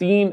3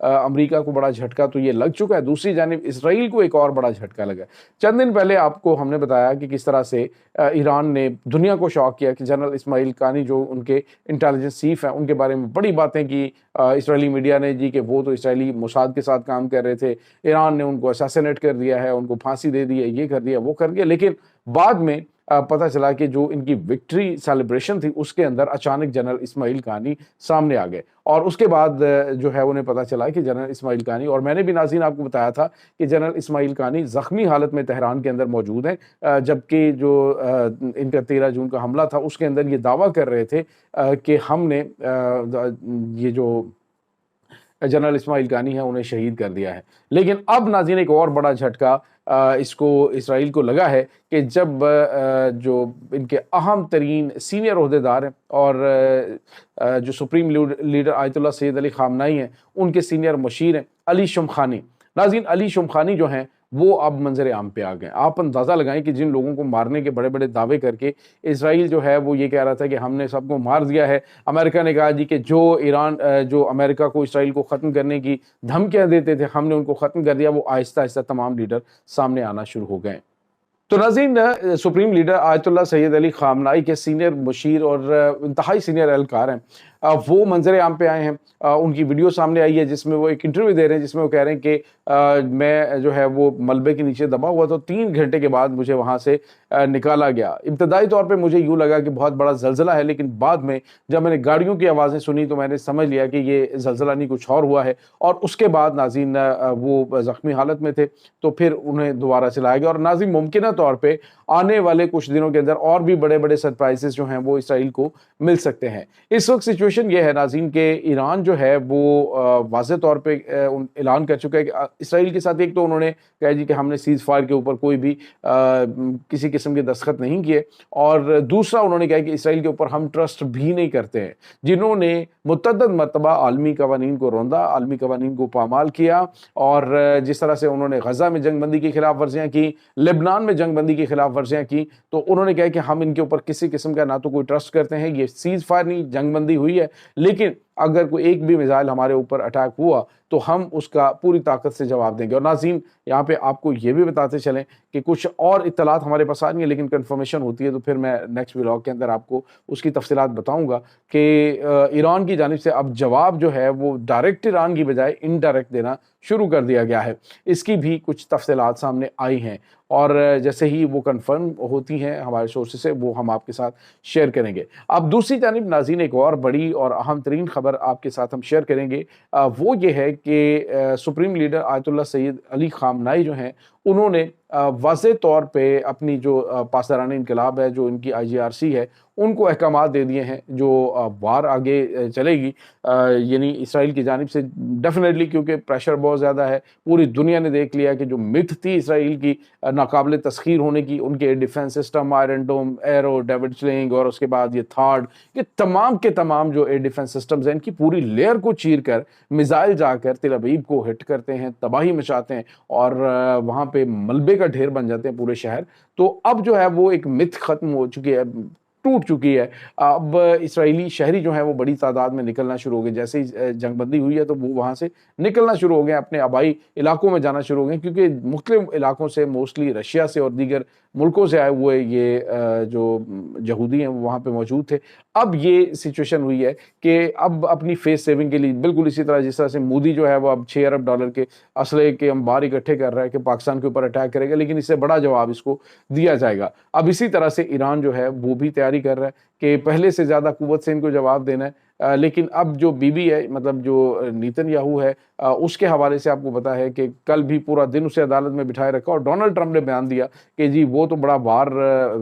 امریکہ کو بڑا جھٹکا تو یہ لگ چکا ہے، دوسری جانب اسرائیل کو ایک اور بڑا جھٹکا لگا۔ چند دن پہلے آپ کو ہم نے بتایا کہ کس طرح سے ایران نے دنیا کو شاک کیا کہ جنرل اسماعیل قانی جو ان کے انٹیلیجنس چیف ہیں ان کے بارے میں بڑی باتیں کی اسرائیلی میڈیا نے جی کہ وہ تو اسرائیلی موساد کے ساتھ کام کر رہے تھے، ایران نے ان کو اساسینیٹ کر دیا ہے، ان کو پھانسی دے دی ہے، یہ کر دیا وہ کر دیا، لیکن بعد میں پتہ چلا کہ جو ان کی وکٹری سیلیبریشن تھی اس کے اندر اچانک جنرل اسماعیل قانی سامنے آ گئے، اور اس کے بعد جو ہے انہیں پتہ چلا کہ جنرل اسماعیل قانی، اور میں نے بھی ناظرین آپ کو بتایا تھا کہ جنرل اسماعیل قانی زخمی حالت میں تہران کے اندر موجود ہیں، جبکہ جو ان کا 13 جون کا حملہ تھا اس کے اندر یہ دعویٰ کر رہے تھے کہ ہم نے یہ جو جنرل اسماعیل قانی ہے انہیں شہید کر دیا ہے۔ لیکن اب ناظرین ایک اور بڑا جھٹکا اس کو اسرائیل کو لگا ہے کہ جب جو ان کے اہم ترین سینئر عہدیدار ہیں اور جو سپریم لیڈر آیت اللہ سید علی خامنائی ہیں ان کے سینئر مشیر ہیں علی شمخانی، ناظرین علی شمخانی جو ہیں وہ اب منظر عام پہ آ گئے۔ آپ اندازہ لگائیں کہ جن لوگوں کو مارنے کے بڑے بڑے دعوے کر کے اسرائیل جو ہے وہ یہ کہہ رہا تھا کہ ہم نے سب کو مار دیا ہے، امریکہ نے کہا جی کہ جو امریکہ کو اسرائیل کو ختم کرنے کی دھمکیاں دیتے تھے ہم نے ان کو ختم کر دیا، وہ آہستہ آہستہ تمام لیڈر سامنے آنا شروع ہو گئے۔ تو ناظرین سپریم لیڈر آیت اللہ سید علی خامنائی کے سینئر مشیر اور انتہائی سینئر اہلکار ہیں، وہ منظر عام پہ آئے ہیں، ان کی ویڈیو سامنے آئی ہے جس میں وہ ایک انٹرویو دے رہے ہیں جس میں وہ کہہ رہے ہیں کہ میں جو ہے وہ ملبے کے نیچے دبا ہوا تو 3 گھنٹے کے بعد مجھے وہاں سے نکالا گیا۔ ابتدائی طور پہ مجھے یوں لگا کہ بہت بڑا زلزلہ ہے، لیکن بعد میں جب میں نے گاڑیوں کی آوازیں سنی تو میں نے سمجھ لیا کہ یہ زلزلہ نہیں کچھ اور ہوا ہے، اور اس کے بعد ناظرین وہ زخمی حالت میں تھے تو پھر انہیں دوبارہ چلایا گیا، اور ناظرین ممکنہ طور پہ آنے والے کچھ دنوں کے اندر اور بھی بڑے بڑے سرپرائزز جو ہیں وہ اسرائیل کو مل سکتے ہیں۔ اس وقت سچویشن یہ ہے ناظرین کہ ایران جو ہے وہ واضح طور پہ اعلان کر چکا ہے کہ اسرائیل کے ساتھ ایک تو انہوں نے کہا جی کہ ہم نے سیز فائر کے اوپر کوئی بھی کسی قسم کے دستخط نہیں کیے، اور دوسرا انہوں نے کہا کہ اسرائیل کے اوپر ہم ٹرسٹ بھی نہیں کرتے ہیں، جنہوں نے متعدد مرتبہ عالمی قوانین کو روندا، عالمی قوانین کو پامال کیا، اور جس طرح سے انہوں نے غزہ میں جنگ بندی کی خلاف ورزیاں کی، لبنان میں جنگ بندی کی خلاف ورزیاں کی، تو انہوں نے کہا کہ ہم ان کے اوپر کسی قسم کا نہ تو کوئی ٹرسٹ کرتے ہیں، یہ سیز فائر نہیں جنگ بندی ہوئی ہے، لیکن اگر کوئی ایک بھی میزائل ہمارے اوپر اٹیک ہوا تو ہم اس کا پوری طاقت سے جواب دیں گے۔ اور ناظرین یہاں پہ آپ کو یہ بھی بتاتے چلیں کہ کچھ اور اطلاعات ہمارے پاس آ رہی ہیں، لیکن کنفرمیشن ہوتی ہے تو پھر میں نیکسٹ ولاگ کے اندر آپ کو اس کی تفصیلات بتاؤں گا کہ ایران کی جانب سے اب جواب جو ہے وہ ڈائریکٹ ایران کی بجائے انڈائریکٹ دینا شروع کر دیا گیا ہے۔ اس کی بھی کچھ تفصیلات سامنے آئی ہیں، اور جیسے ہی وہ کنفرم ہوتی ہیں ہمارے سورسز سے وہ ہم آپ کے ساتھ شیئر کریں گے۔ اب دوسری جانب ناظرین ایک اور بڑی اور اہم ترین خبر آپ کے ساتھ ہم شیئر کریں گے، وہ یہ ہے کہ سپریم لیڈر آیت اللہ سید علی خامنائی جو ہیں انہوں نے واضح طور پہ اپنی جو پاسداران انقلاب ہے، جو ان کی IGRC ہے، ان کو احکامات دے دیے ہیں جو وار آگے چلے گی، یعنی اسرائیل کی جانب سے ڈیفینیٹلی، کیونکہ پریشر بہت زیادہ ہے، پوری دنیا نے دیکھ لیا کہ جو متھ تھی اسرائیل کی ناقابل تسخیر ہونے کی، ان کے defence system, Iron Dome, arrow, David sling, اور اس کے بعد یہ تھارڈ، یہ تمام کے تمام جو ایئر ڈیفنس سسٹمز ہیں ان کی پوری لیئر کو چیر کر میزائل جا کر تل ابیب کو ہٹ کرتے ہیں، تباہی مچاتے ہیں، اور وہاں پہ ملبے کا ڈھیر بن جاتے ہیں پورے شہر۔ تو اب جو ہے وہ ایک متھ ختم ہو چکی ہے، ٹوٹ چکی ہے۔ اب اسرائیلی شہری جو ہیں وہ بڑی تعداد میں نکلنا شروع ہو گئے، جیسے ہی جنگ بندی ہوئی ہے تو وہ وہاں سے نکلنا شروع ہو گئے، اپنے آبائی علاقوں میں جانا شروع ہو گئے، کیونکہ مختلف علاقوں سے موسٹلی رشیا سے اور دیگر ملکوں سے آئے ہوئے یہ جو یہودی ہیں وہ وہاں پہ موجود تھے۔ اب یہ سچویشن ہوئی ہے کہ اب اپنی فیس سیونگ کے لیے بالکل اسی طرح جس طرح سے مودی جو ہے وہ اب $6 ارب کے اسلحے کے انبار اکٹھے کر رہا ہے کہ پاکستان کے اوپر اٹیک کرے گا، لیکن اس سے بڑا جواب اس کو دیا جائے گا۔ اب اسی طرح سے ایران جو ہے وہ بھی تیاری کر رہا ہے کہ پہلے سے زیادہ قوت سے ان کو جواب دینا ہے، لیکن اب جو بی بی ہے، مطلب جو نیتن یاہو ہے، اس کے حوالے سے آپ کو پتا ہے کہ کل بھی پورا دن اسے عدالت میں بٹھائے رکھا، اور ڈونلڈ ٹرمپ نے بیان دیا کہ جی وہ تو بڑا وار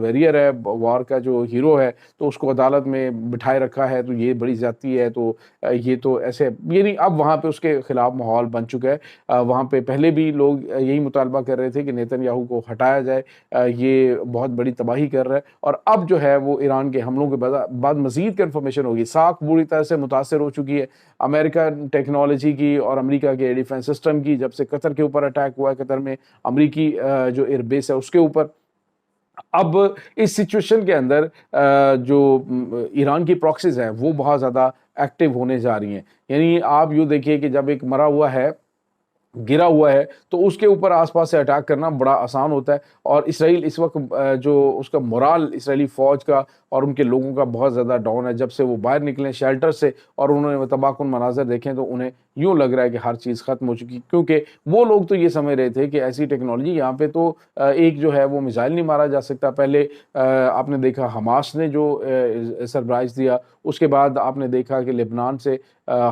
ویریئر ہے، وار کا جو ہیرو ہے، تو اس کو عدالت میں بٹھائے رکھا ہے، تو یہ بڑی زیادتی ہے، تو یہ تو ایسے، یعنی اب وہاں پہ اس کے خلاف ماحول بن چکا ہے۔ وہاں پہ پہلے بھی لوگ یہی مطالبہ کر رہے تھے کہ نیتن یاہو کو ہٹایا جائے، یہ بہت بڑی تباہی کر رہا ہے، اور اب جو ہے وہ ایران کے حملوں کے بعد مزید کنفرمیشن ہوگی، ساکھ بری طرح سے متاثر ہو چکی ہے امریکن ٹیکنالوجی کی اور امریکہ کے ڈیفنس سسٹم کی، جب سے قطر کے اوپر اٹیک ہوا ہے، قطر میں امریکی جو ایئر بیس ہے اس کے اوپر۔ اب اس سچویشن کے اندر جو ایران کی پراکسیز ہیں وہ بہت زیادہ ایکٹیو ہونے جا رہی ہیں۔ یعنی آپ یوں دیکھیے کہ جب ایک مرا ہوا ہے، گرا ہوا ہے، تو اس کے اوپر آس پاس سے اٹیک کرنا بڑا آسان ہوتا ہے، اور اسرائیل اس وقت جو اس کا مورال اسرائیلی فوج کا اور ان کے لوگوں کا بہت زیادہ ڈاؤن ہے۔ جب سے وہ باہر نکلے شیلٹر سے اور انہوں نے تباہ کن مناظر دیکھیں تو انہیں یوں لگ رہا ہے کہ ہر چیز ختم ہو چکی، کیونکہ وہ لوگ تو یہ سمجھ رہے تھے کہ ایسی ٹیکنالوجی یہاں پہ تو ایک جو ہے وہ میزائل نہیں مارا جا سکتا۔ پہلے آپ نے دیکھا حماس نے جو سرپرائز دیا، اس کے بعد آپ نے دیکھا کہ لبنان سے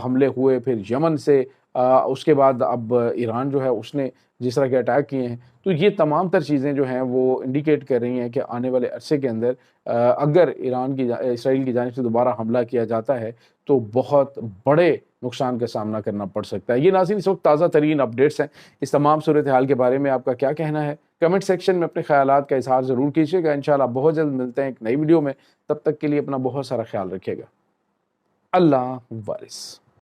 حملے ہوئے، پھر یمن سے، اس کے بعد اب ایران جو ہے اس نے جس طرح کے اٹیک کیے ہیں۔ تو یہ تمام تر چیزیں جو ہیں وہ انڈیکیٹ کر رہی ہیں کہ آنے والے عرصے کے اندر اگر اسرائیل کی جانب سے دوبارہ حملہ کیا جاتا ہے تو بہت بڑے نقصان کا سامنا کرنا پڑ سکتا ہے۔ یہ ناظرین اس وقت تازہ ترین اپڈیٹس ہیں۔ اس تمام صورتحال کے بارے میں آپ کا کیا کہنا ہے؟ کمنٹ سیکشن میں اپنے خیالات کا اظہار ضرور کیجیے گا۔ انشاءاللہ بہت جلد ملتے ہیں ایک نئی ویڈیو میں، تب تک کے لیے اپنا بہت سارا خیال رکھیے گا۔ اللہ وارث۔